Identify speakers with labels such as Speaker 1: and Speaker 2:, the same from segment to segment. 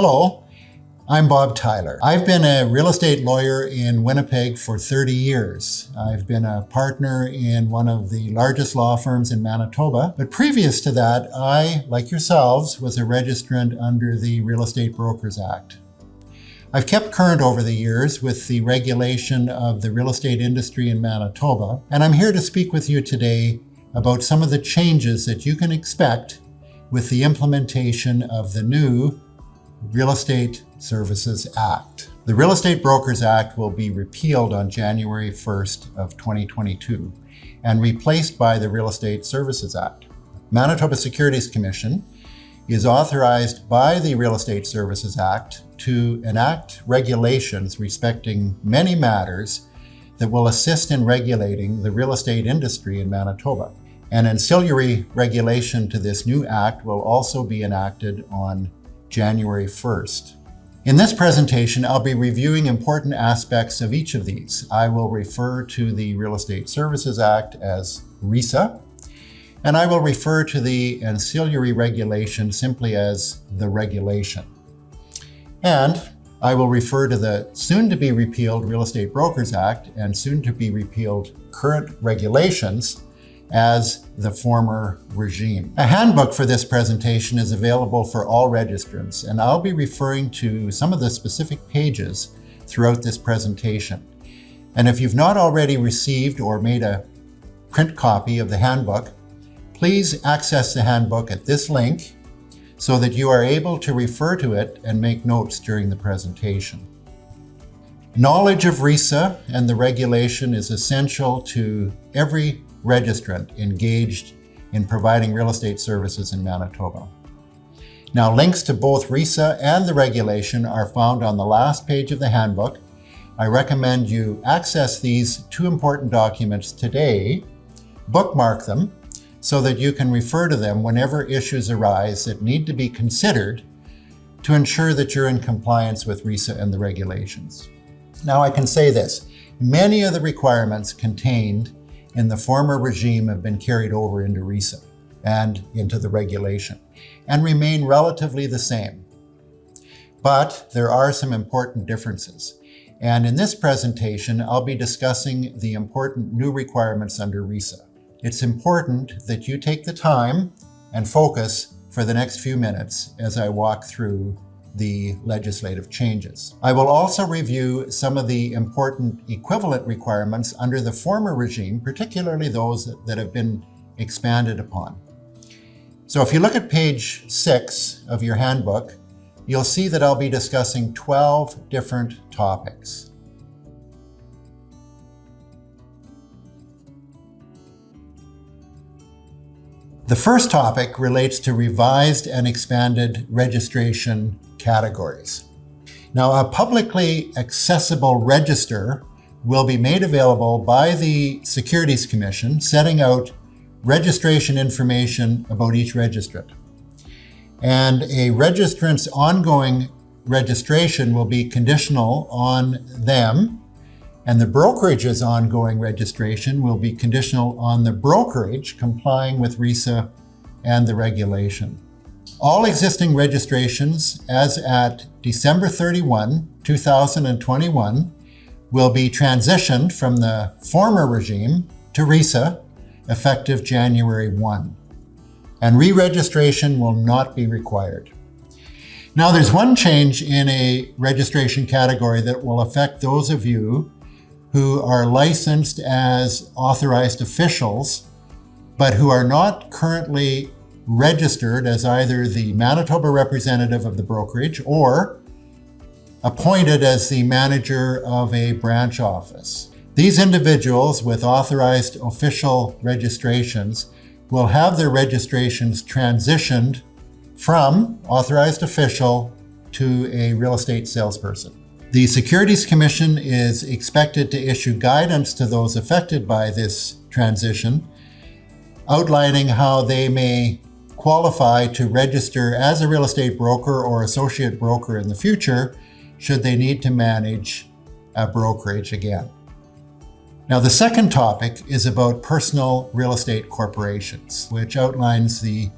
Speaker 1: Hello, I'm Bob Tyler. I've been a real estate lawyer in Winnipeg for 30 years. I've been a partner in one of the largest law firms in Manitoba. But previous to that, I, like yourselves, was a registrant under the Real Estate Brokers Act. I've kept current over the years with the regulation of the real estate industry in Manitoba, and I'm here to speak with you today about some of the changes that you can expect with the implementation of the new Real Estate Services Act. The Real Estate Brokers Act will be repealed on January 1st of 2022 and replaced by the Real Estate Services Act. Manitoba Securities Commission is authorized by the Real Estate Services Act to enact regulations respecting many matters that will assist in regulating the real estate industry in Manitoba. An ancillary regulation to this new act will also be enacted on January 1st. In this presentation, I'll be reviewing important aspects of each of these. I will refer to the Real Estate Services Act as RESA, and I will refer to the ancillary regulation simply as the regulation. And I will refer to the soon-to-be repealed Real Estate Brokers Act and soon-to-be repealed current regulations as the former regime. A handbook for this presentation is available for all registrants, and I'll be referring to some of the specific pages throughout this presentation. And if you've not already received or made a print copy of the handbook, please access the handbook at this link so that you are able to refer to it and make notes during the presentation. Knowledge of RESA and the regulation is essential to every registrant engaged in providing real estate services in Manitoba. Now, links to both RESA and the regulation are found on the last page of the handbook. I recommend you access these two important documents today, bookmark them, so that you can refer to them whenever issues arise that need to be considered to ensure that you're in compliance with RESA and the regulations. Now, I can say this, many of the requirements contained in the former regime have been carried over into RESA and into the regulation and remain relatively the same. But there are some important differences. And in this presentation, I'll be discussing the important new requirements under RESA. It's important that you take the time and focus for the next few minutes as I walk through the legislative changes. I will also review some of the important equivalent requirements under the former regime, particularly those that have been expanded upon. So if you look at page 6 of your handbook, you'll see that I'll be discussing 12 different topics. The first topic relates to revised and expanded registration categories. Now, a publicly accessible register will be made available by the Securities Commission, setting out registration information about each registrant. And a registrant's ongoing registration will be conditional on them, and the brokerage's ongoing registration will be conditional on the brokerage complying with RESA and the regulation. All existing registrations as at December 31, 2021 will be transitioned from the former regime to RESA effective January 1, and re-registration will not be required. Now, there's one change in a registration category that will affect those of you who are licensed as authorized officials, but who are not currently registered as either the Manitoba representative of the brokerage or appointed as the manager of a branch office. These individuals with authorized official registrations will have their registrations transitioned from authorized official to a real estate salesperson. The Securities Commission is expected to issue guidance to those affected by this transition, outlining how they may qualify to register as a real estate broker or associate broker in the future, should they need to manage a brokerage again. Now, the second topic is about personal real estate corporations, which outlines the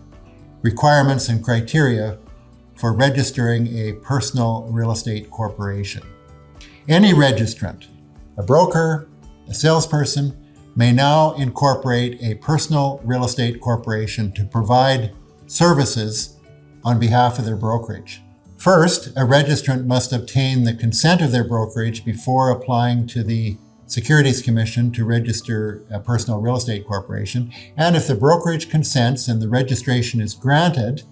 Speaker 1: requirements and criteria for registering a personal real estate corporation. Any registrant, a broker, a salesperson, may now incorporate a personal real estate corporation to provide services on behalf of their brokerage. First, a registrant must obtain the consent of their brokerage before applying to the Securities Commission to register a personal real estate corporation. And if the brokerage consents and the registration is granted,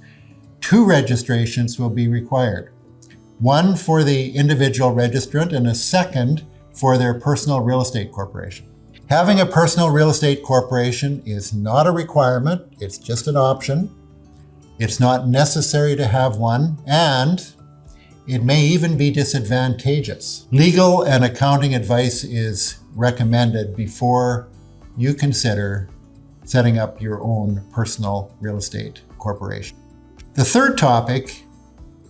Speaker 1: 2 registrations will be required. One for the individual registrant and a second for their personal real estate corporation. Having a personal real estate corporation is not a requirement, it's just an option. It's not necessary to have one, and it may even be disadvantageous. Legal and accounting advice is recommended before you consider setting up your own personal real estate corporation. The third topic,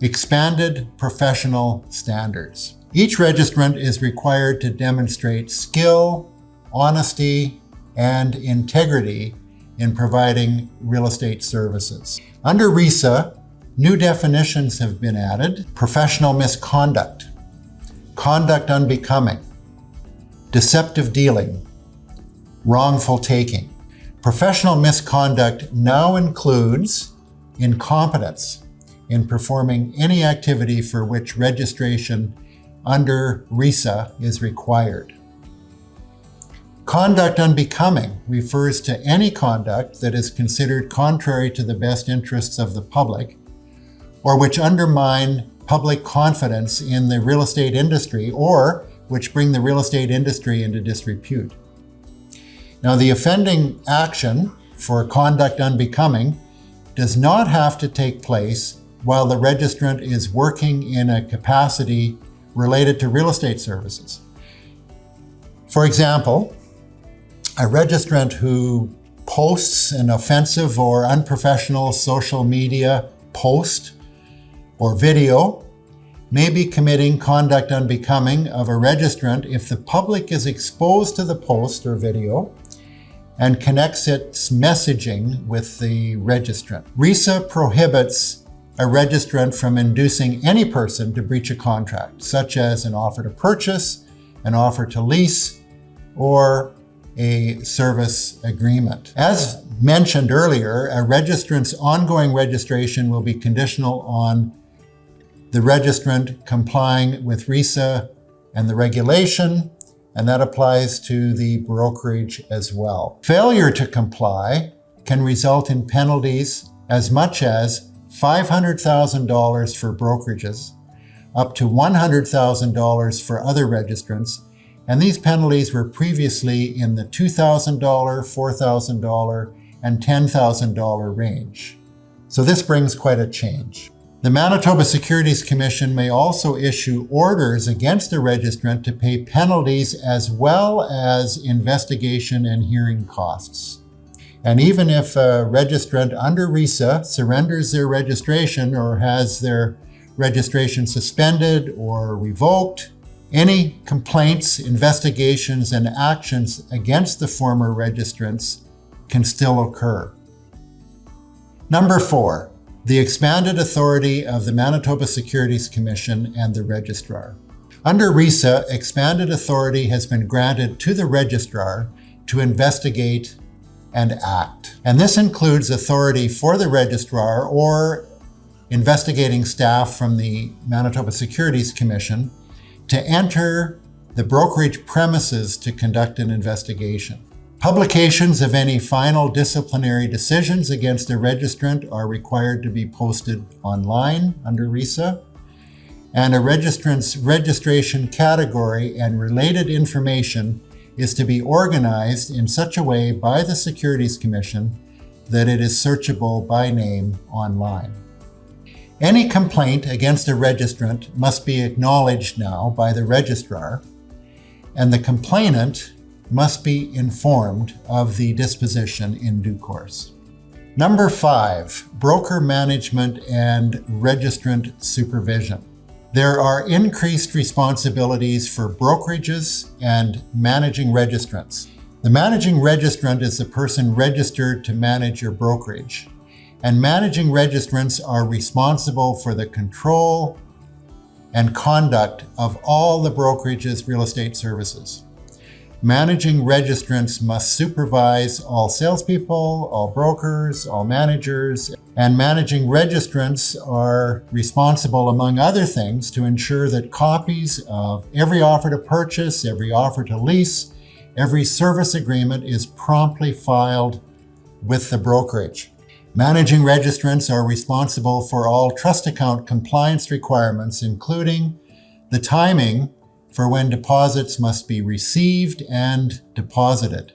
Speaker 1: expanded professional standards. Each registrant is required to demonstrate skill, honesty, and integrity in providing real estate services. Under RESA, new definitions have been added: professional misconduct, conduct unbecoming, deceptive dealing, wrongful taking. Professional misconduct now includes incompetence in performing any activity for which registration under RESA is required. Conduct unbecoming refers to any conduct that is considered contrary to the best interests of the public, or which undermine public confidence in the real estate industry, or which bring the real estate industry into disrepute. Now, the offending action for conduct unbecoming does not have to take place while the registrant is working in a capacity related to real estate services. For example, a registrant who posts an offensive or unprofessional social media post or video may be committing conduct unbecoming of a registrant if the public is exposed to the post or video and connects its messaging with the registrant. RESA prohibits a registrant from inducing any person to breach a contract, such as an offer to purchase, an offer to lease, or a service agreement. As mentioned earlier, a registrant's ongoing registration will be conditional on the registrant complying with RESA and the regulation, and that applies to the brokerage as well. Failure to comply can result in penalties as much as $500,000 for brokerages, up to $100,000 for other registrants, and these penalties were previously in the $2,000, $4,000, and $10,000 range. So this brings quite a change. The Manitoba Securities Commission may also issue orders against a registrant to pay penalties as well as investigation and hearing costs. And even if a registrant under RESA surrenders their registration or has their registration suspended or revoked, any complaints, investigations, and actions against the former registrants can still occur. Number 4, the expanded authority of the Manitoba Securities Commission and the Registrar. Under RESA, expanded authority has been granted to the Registrar to investigate and act. And this includes authority for the Registrar or investigating staff from the Manitoba Securities Commission to enter the brokerage premises to conduct an investigation. Publications of any final disciplinary decisions against a registrant are required to be posted online under RESA, and a registrant's registration category and related information is to be organized in such a way by the Securities Commission that it is searchable by name online. Any complaint against a registrant must be acknowledged now by the registrar, and the complainant must be informed of the disposition in due course. Number 5, broker management and registrant supervision. There are increased responsibilities for brokerages and managing registrants. The managing registrant is the person registered to manage your brokerage, and managing registrants are responsible for the control and conduct of all the brokerage's real estate services. Managing registrants must supervise all salespeople, all brokers, all managers, and managing registrants are responsible, among other things, to ensure that copies of every offer to purchase, every offer to lease, every service agreement is promptly filed with the brokerage. Managing registrants are responsible for all trust account compliance requirements, including the timing for when deposits must be received and deposited.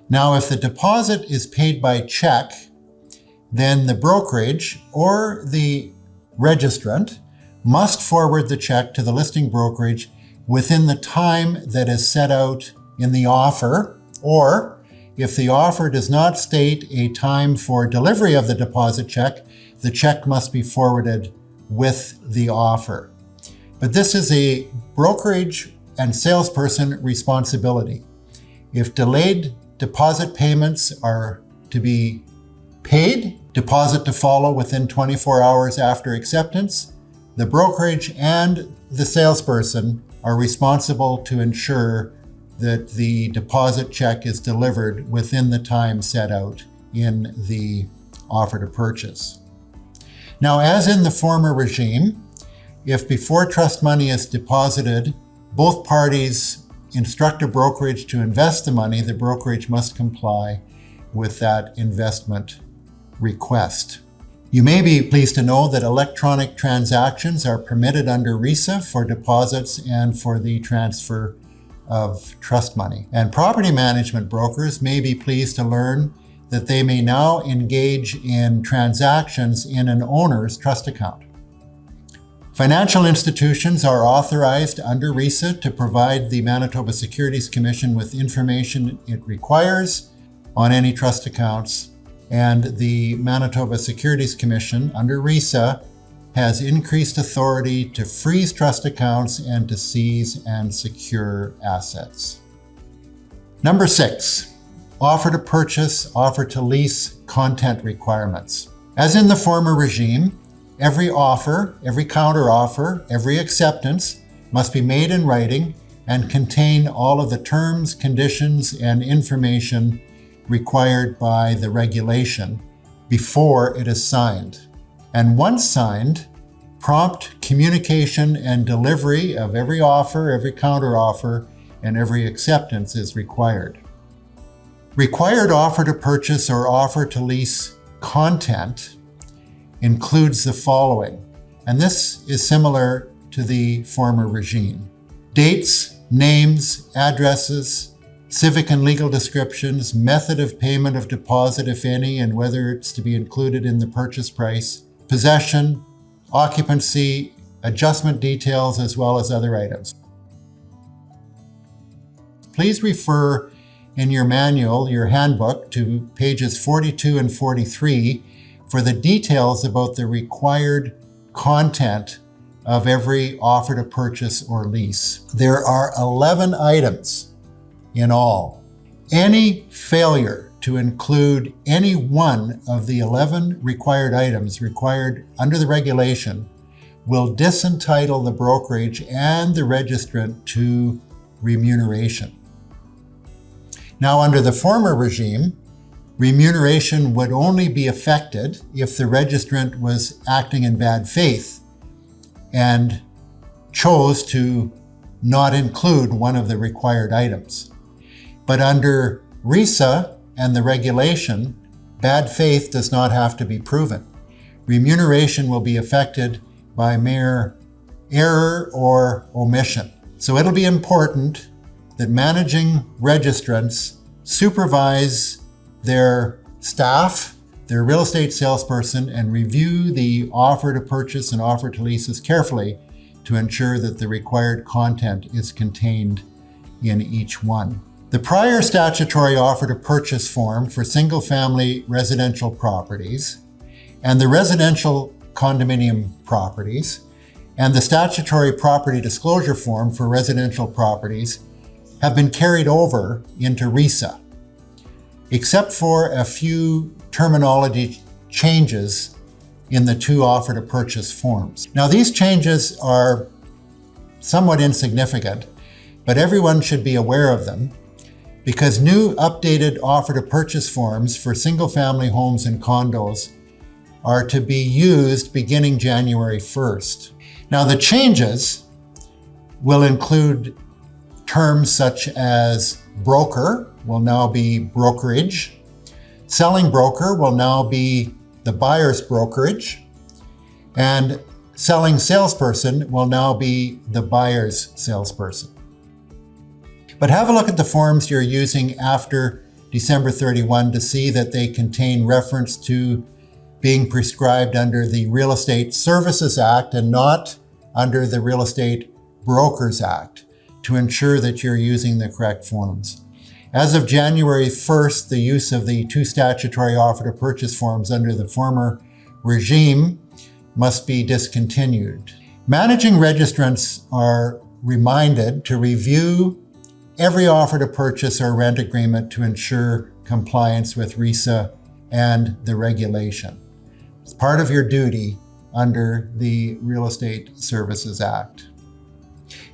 Speaker 1: Now, if the deposit is paid by check, then the brokerage or the registrant must forward the check to the listing brokerage within the time that is set out in the offer, or if the offer does not state a time for delivery of the deposit check, the check must be forwarded with the offer. But this is a brokerage and salesperson responsibility. If delayed deposit payments are to be paid, deposit to follow within 24 hours after acceptance, the brokerage and the salesperson are responsible to ensure that the deposit check is delivered within the time set out in the offer to purchase. Now, as in the former regime, if before trust money is deposited, both parties instruct a brokerage to invest the money, the brokerage must comply with that investment request. You may be pleased to know that electronic transactions are permitted under RESA for deposits and for the transfer of trust money. And property management brokers may be pleased to learn that they may now engage in transactions in an owner's trust account. Financial institutions are authorized under RESA to provide the Manitoba Securities Commission with information it requires on any trust accounts, and the Manitoba Securities Commission under RESA has increased authority to freeze trust accounts and to seize and secure assets. Number 6, offer to purchase, offer to lease content requirements. As in the former regime, every offer, every counteroffer, every acceptance must be made in writing and contain all of the terms, conditions, and information required by the regulation before it is signed. And once signed, prompt communication and delivery of every offer, every counteroffer, and every acceptance is required. Required offer to purchase or offer to lease content includes the following, and this is similar to the former regime: dates, names, addresses, civic and legal descriptions, method of payment of deposit, if any, and whether it's to be included in the purchase price, possession, occupancy, adjustment details, as well as other items. Please refer in your manual, your handbook, to pages 42 and 43 for the details about the required content of every offer to purchase or lease. There are 11 items in all. Any failure to include any one of the 11 required items required under the regulation will disentitle the brokerage and the registrant to remuneration. Now, under the former regime, remuneration would only be affected if the registrant was acting in bad faith and chose to not include one of the required items. But under RESA and the regulation, bad faith does not have to be proven. Remuneration will be affected by mere error or omission. So it'll be important that managing registrants supervise their staff, their real estate salesperson, and review the offer to purchase and offer to leases carefully to ensure that the required content is contained in each one. The prior statutory offer to purchase form for single-family residential properties and the residential condominium properties and the statutory property disclosure form for residential properties have been carried over into RESA. Except for a few terminology changes in the two offer to purchase forms. Now, these changes are somewhat insignificant, but everyone should be aware of them because new updated offer to purchase forms for single-family homes and condos are to be used beginning January 1st. Now, the changes will include terms such as broker will now be brokerage, selling broker will now be the buyer's brokerage, and selling salesperson will now be the buyer's salesperson. But have a look at the forms you're using after December 31 to see that they contain reference to being prescribed under the Real Estate Services Act and not under the Real Estate Brokers Act to ensure that you're using the correct forms. As of January 1st, the use of the two statutory offer to purchase forms under the former regime must be discontinued. Managing registrants are reminded to review every offer to purchase or rent agreement to ensure compliance with RESA and the regulation. It's part of your duty under the Real Estate Services Act.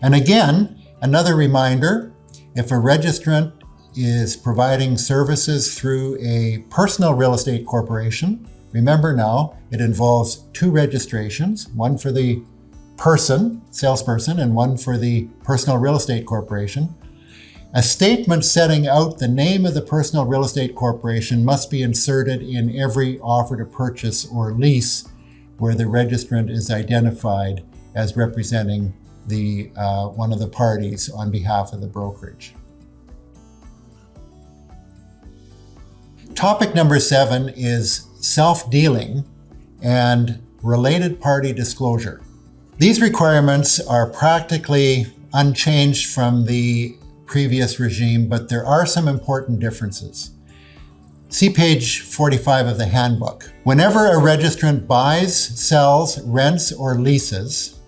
Speaker 1: And again, another reminder, if a registrant is providing services through a personal real estate corporation, remember now, it involves two registrations, one for the person, salesperson, and one for the personal real estate corporation. A statement setting out the name of the personal real estate corporation must be inserted in every offer to purchase or lease where the registrant is identified as representing the one of the parties on behalf of the brokerage. Topic number 7 is self-dealing and related party disclosure. These requirements are practically unchanged from the previous regime, but there are some important differences. See page 45 of the handbook. Whenever a registrant buys, sells, rents, or leases,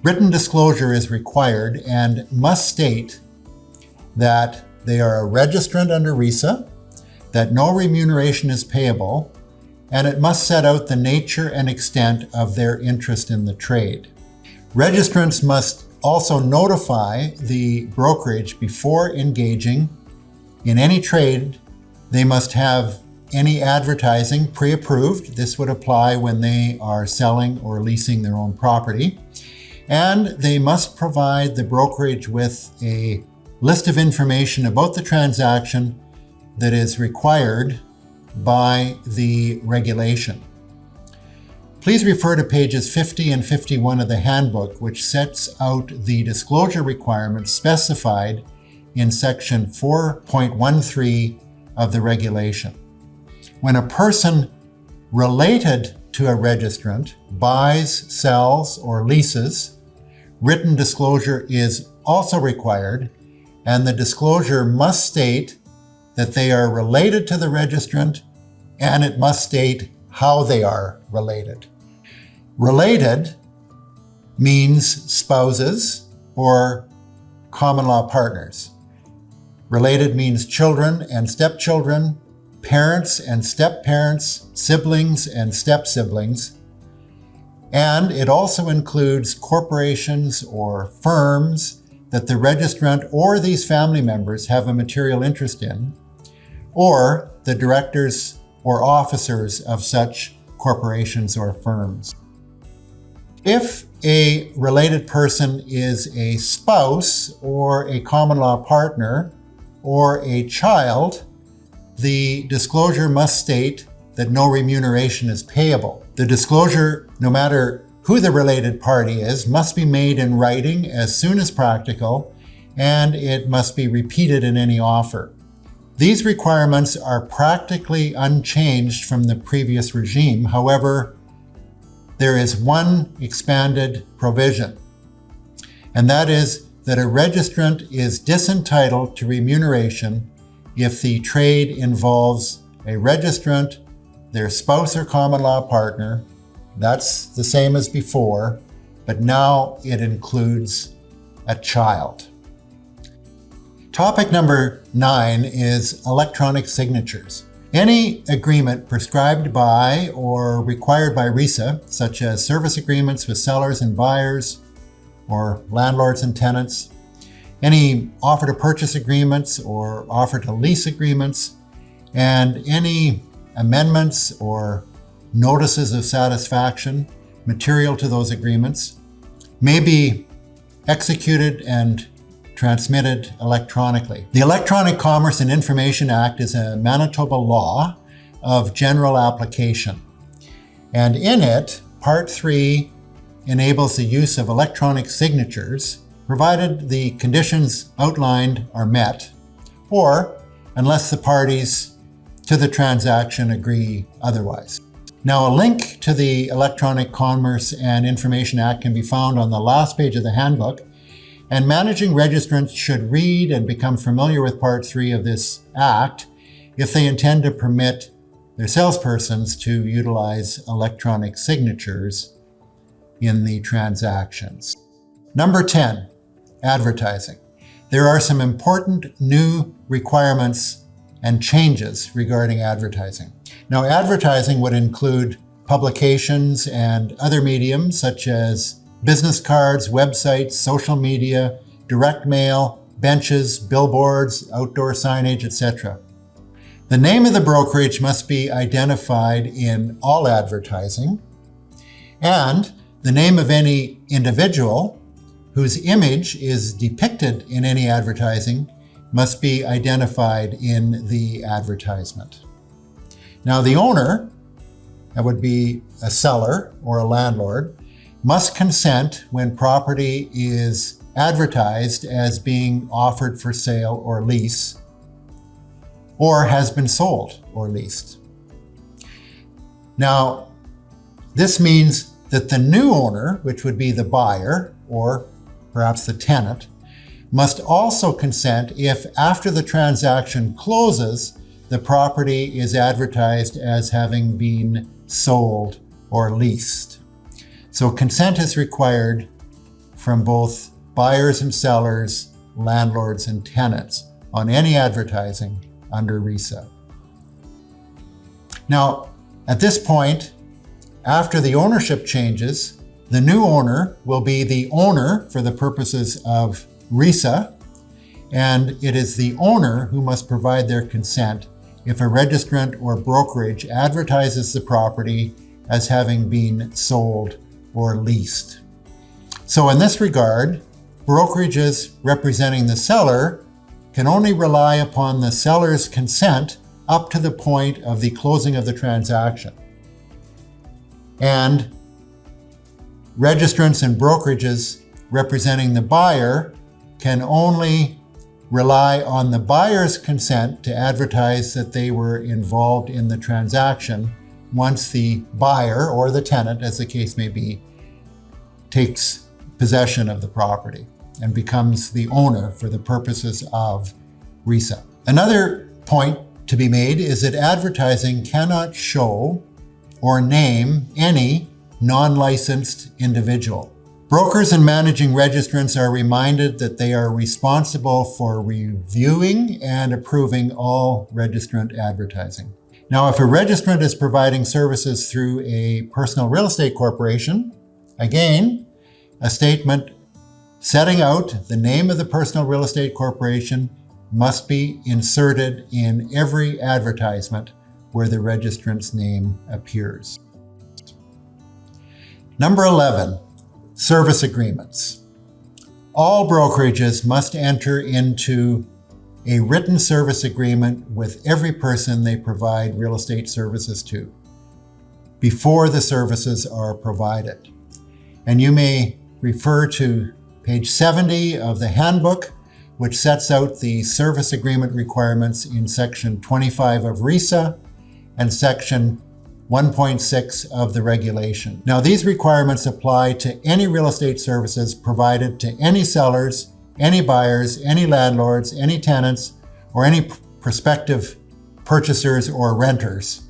Speaker 1: written disclosure is required and must state that they are a registrant under RESA, that no remuneration is payable, and it must set out the nature and extent of their interest in the trade. Registrants must also notify the brokerage before engaging in any trade. They must have any advertising pre-approved. This would apply when they are selling or leasing their own property. And they must provide the brokerage with a list of information about the transaction that is required by the regulation. Please refer to pages 50 and 51 of the handbook, which sets out the disclosure requirements specified in section 4.13 of the regulation. When a person related to a registrant buys, sells, or leases, written disclosure is also required, and the disclosure must state that they are related to the registrant, and it must state how they are related. Related means spouses or common law partners. Related means children and stepchildren, parents and step-parents, siblings and step-siblings. And it also includes corporations or firms that the registrant or these family members have a material interest in, or the directors or officers of such corporations or firms. If a related person is a spouse or a common law partner or a child, the disclosure must state that no remuneration is payable. The disclosure, no matter who the related party is, must be made in writing as soon as practical, and it must be repeated in any offer. These requirements are practically unchanged from the previous regime. However, there is one expanded provision, and that is that a registrant is disentitled to remuneration if the trade involves a registrant, their spouse or common law partner. That's the same as before, but now it includes a child. Topic number 9 is electronic signatures. Any agreement prescribed by or required by RESA, such as service agreements with sellers and buyers or landlords and tenants, any offer to purchase agreements or offer to lease agreements, and any amendments or notices of satisfaction material to those agreements may be executed and transmitted electronically. The Electronic Commerce and Information Act is a Manitoba law of general application. And in it, Part 3 enables the use of electronic signatures, provided the conditions outlined are met, or unless the parties to the transaction agree otherwise. Now, a link to the Electronic Commerce and Information Act can be found on the last page of the handbook, and managing registrants should read and become familiar with Part 3 of this Act if they intend to permit their salespersons to utilize electronic signatures in the transactions. Number 10, advertising. There are some important new requirements and changes regarding advertising. Now, advertising would include publications and other mediums such as business cards, websites, social media, direct mail, benches, billboards, outdoor signage, etc. The name of the brokerage must be identified in all advertising, and the name of any individual whose image is depicted in any advertising must be identified in the advertisement. Now, the owner, that would be a seller or a landlord, must consent when property is advertised as being offered for sale or lease, or has been sold or leased. Now, this means that the new owner, which would be the buyer or perhaps the tenant, must also consent if after the transaction closes, the property is advertised as having been sold or leased. So consent is required from both buyers and sellers, landlords and tenants on any advertising under RESA. Now, at this point, after the ownership changes, the new owner will be the owner for the purposes of RESA, and it is the owner who must provide their consent if a registrant or brokerage advertises the property as having been sold or leased. So in this regard, brokerages representing the seller can only rely upon the seller's consent up to the point of the closing of the transaction. And registrants and brokerages representing the buyer can only rely on the buyer's consent to advertise that they were involved in the transaction once the buyer or the tenant, as the case may be, takes possession of the property and becomes the owner for the purposes of RESA. Another point to be made is that advertising cannot show or name any non-licensed individual. Brokers and managing registrants are reminded that they are responsible for reviewing and approving all registrant advertising. Now, if a registrant is providing services through a personal real estate corporation, again, a statement setting out the name of the personal real estate corporation must be inserted in every advertisement where the registrant's name appears. Number 11, service agreements. All brokerages must enter into a written service agreement with every person they provide real estate services to before the services are provided. And you may refer to page 70 of the handbook, which sets out the service agreement requirements in section 25 of RESA and section 1.6 of the regulation. Now, these requirements apply to any real estate services provided to any sellers, any buyers, any landlords, any tenants, or any prospective purchasers or renters.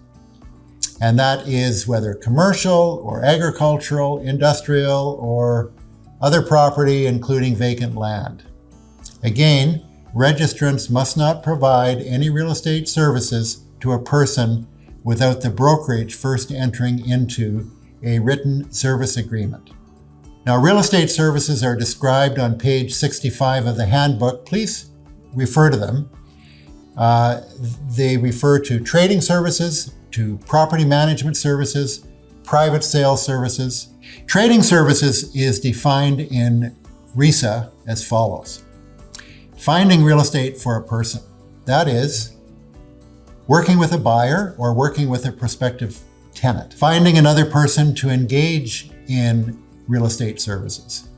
Speaker 1: And that is whether commercial or agricultural, industrial, or other property, including vacant land. Again, registrants must not provide any real estate services to a person without the brokerage first entering into a written service agreement. Now, real estate services are described on page 65 of the handbook. Please refer to them. They refer to trading services, to property management services, private sales services. Trading services is defined in RESA as follows. Finding real estate for a person. That is, working with a buyer or working with a prospective tenant. Finding another person to engage in real estate services.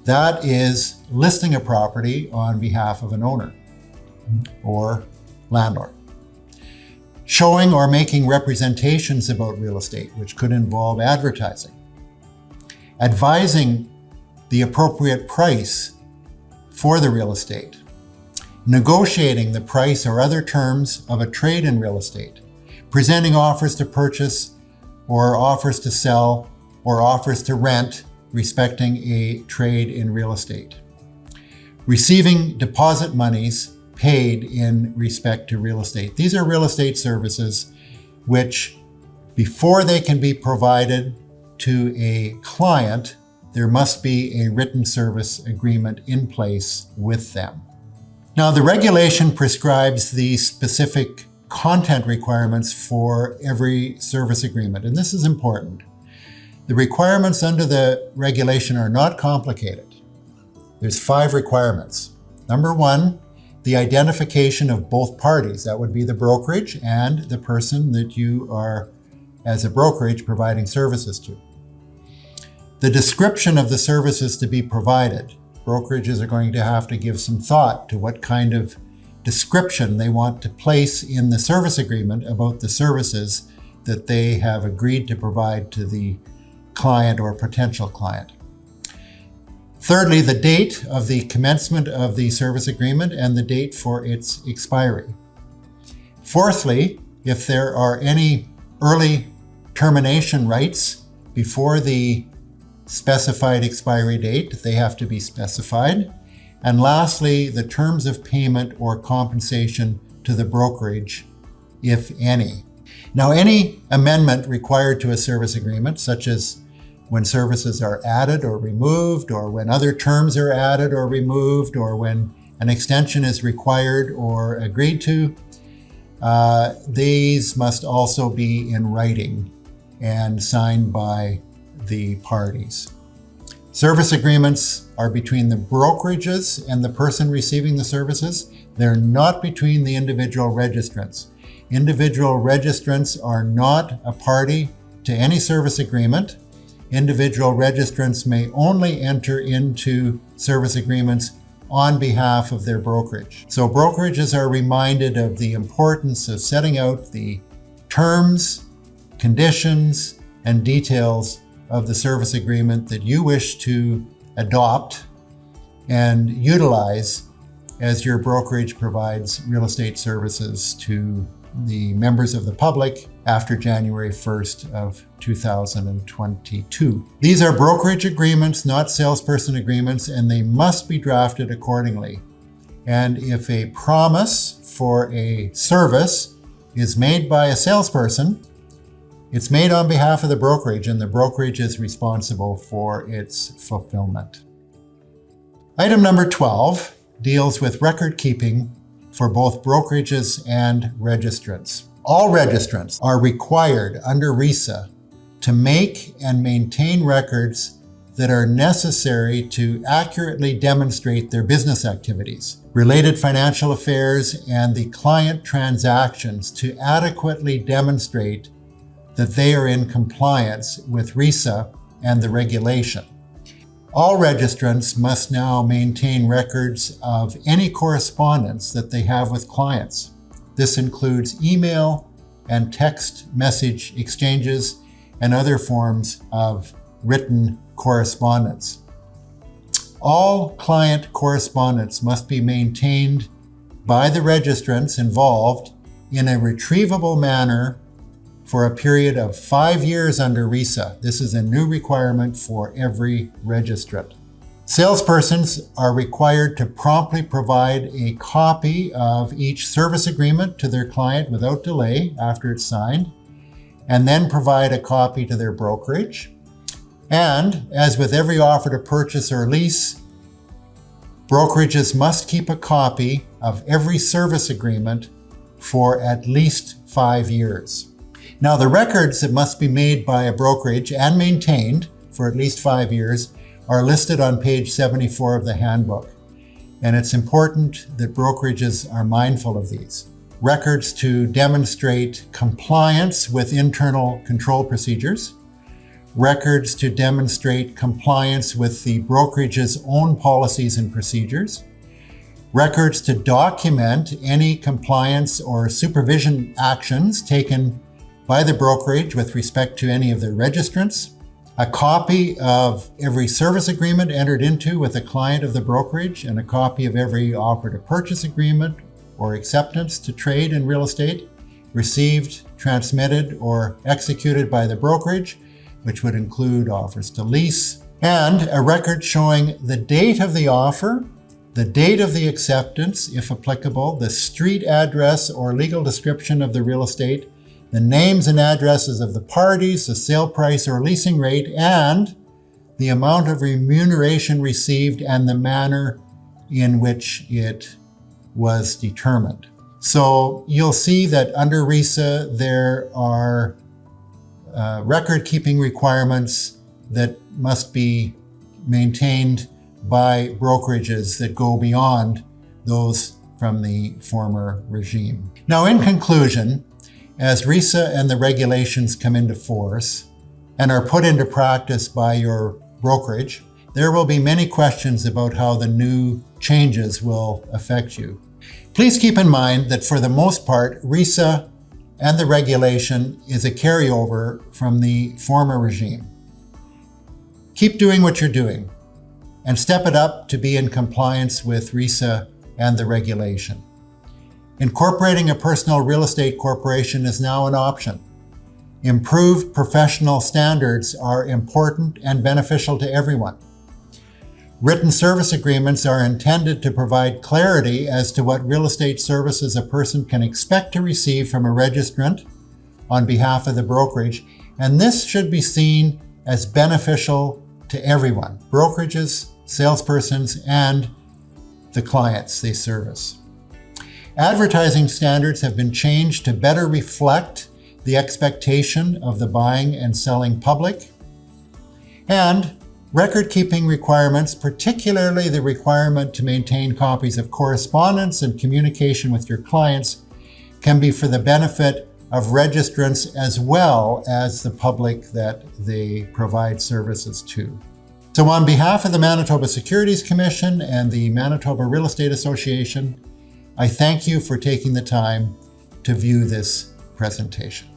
Speaker 1: That is listing a property on behalf of an owner or landlord. Showing or making representations about real estate, which could involve advertising. Advising the appropriate price for the real estate. Negotiating the price or other terms of a trade in real estate. Presenting offers to purchase or offers to sell or offers to rent respecting a trade in real estate. Receiving deposit monies paid in respect to real estate. These are real estate services which, before they can be provided to a client, there must be a written service agreement in place with them. Now, the regulation prescribes the specific content requirements for every service agreement, and this is important. The requirements under the regulation are not complicated. There's 5 requirements. Number 1, the identification of both parties. That would be the brokerage and the person that you are, as a brokerage, providing services to. The description of the services to be provided. Brokerages are going to have to give some thought to what kind of description they want to place in the service agreement about the services that they have agreed to provide to the client or potential client. Thirdly, the date of the commencement of the service agreement and the date for its expiry. Fourthly, if there are any early termination rights before the specified expiry date, they have to be specified. And lastly, the terms of payment or compensation to the brokerage, if any. Now, any amendment required to a service agreement, such as when services are added or removed, or when other terms are added or removed, or when an extension is required or agreed to, these must also be in writing and signed by the parties. Service agreements are between the brokerages and the person receiving the services. They're not between the individual registrants. Individual registrants are not a party to any service agreement. Individual registrants may only enter into service agreements on behalf of their brokerage. So brokerages are reminded of the importance of setting out the terms, conditions, and details of the service agreement that you wish to adopt and utilize as your brokerage provides real estate services to the members of the public after January 1st of 2022. These are brokerage agreements, not salesperson agreements, and they must be drafted accordingly. And if a promise for a service is made by a salesperson, it's made on behalf of the brokerage, and the brokerage is responsible for its fulfillment. Item number 12 deals with record keeping for both brokerages and registrants. All registrants are required under RESA to make and maintain records that are necessary to accurately demonstrate their business activities, related financial affairs, and the client transactions to adequately demonstrate that they are in compliance with RESA and the regulation. All registrants must now maintain records of any correspondence that they have with clients. This includes email and text message exchanges and other forms of written correspondence. All client correspondence must be maintained by the registrants involved in a retrievable manner for a period of 5 years under RESA. This is a new requirement for every registrant. Salespersons are required to promptly provide a copy of each service agreement to their client without delay after it's signed, and then provide a copy to their brokerage. And as with every offer to purchase or lease, brokerages must keep a copy of every service agreement for at least 5 years. Now, the records that must be made by a brokerage and maintained for at least 5 years are listed on page 74 of the handbook. And it's important that brokerages are mindful of these. Records to demonstrate compliance with internal control procedures, records to demonstrate compliance with the brokerage's own policies and procedures, records to document any compliance or supervision actions taken by the brokerage with respect to any of their registrants, a copy of every service agreement entered into with a client of the brokerage, and a copy of every offer to purchase agreement or acceptance to trade in real estate received, transmitted, or executed by the brokerage, which would include offers to lease, and a record showing the date of the offer, the date of the acceptance, if applicable, the street address or legal description of the real estate, the names and addresses of the parties, the sale price or leasing rate, and the amount of remuneration received and the manner in which it was determined. So you'll see that under RESA, there are record-keeping requirements that must be maintained by brokerages that go beyond those from the former regime. Now, in conclusion, as RESA and the regulations come into force and are put into practice by your brokerage, there will be many questions about how the new changes will affect you. Please keep in mind that for the most part, RESA and the regulation is a carryover from the former regime. Keep doing what you're doing and step it up to be in compliance with RESA and the regulation. Incorporating a personal real estate corporation is now an option. Improved professional standards are important and beneficial to everyone. Written service agreements are intended to provide clarity as to what real estate services a person can expect to receive from a registrant on behalf of the brokerage, and this should be seen as beneficial to everyone, brokerages, salespersons, and the clients they service. Advertising standards have been changed to better reflect the expectation of the buying and selling public, and record-keeping requirements, particularly the requirement to maintain copies of correspondence and communication with your clients, can be for the benefit of registrants as well as the public that they provide services to. So on behalf of the Manitoba Securities Commission and the Manitoba Real Estate Association, I thank you for taking the time to view this presentation.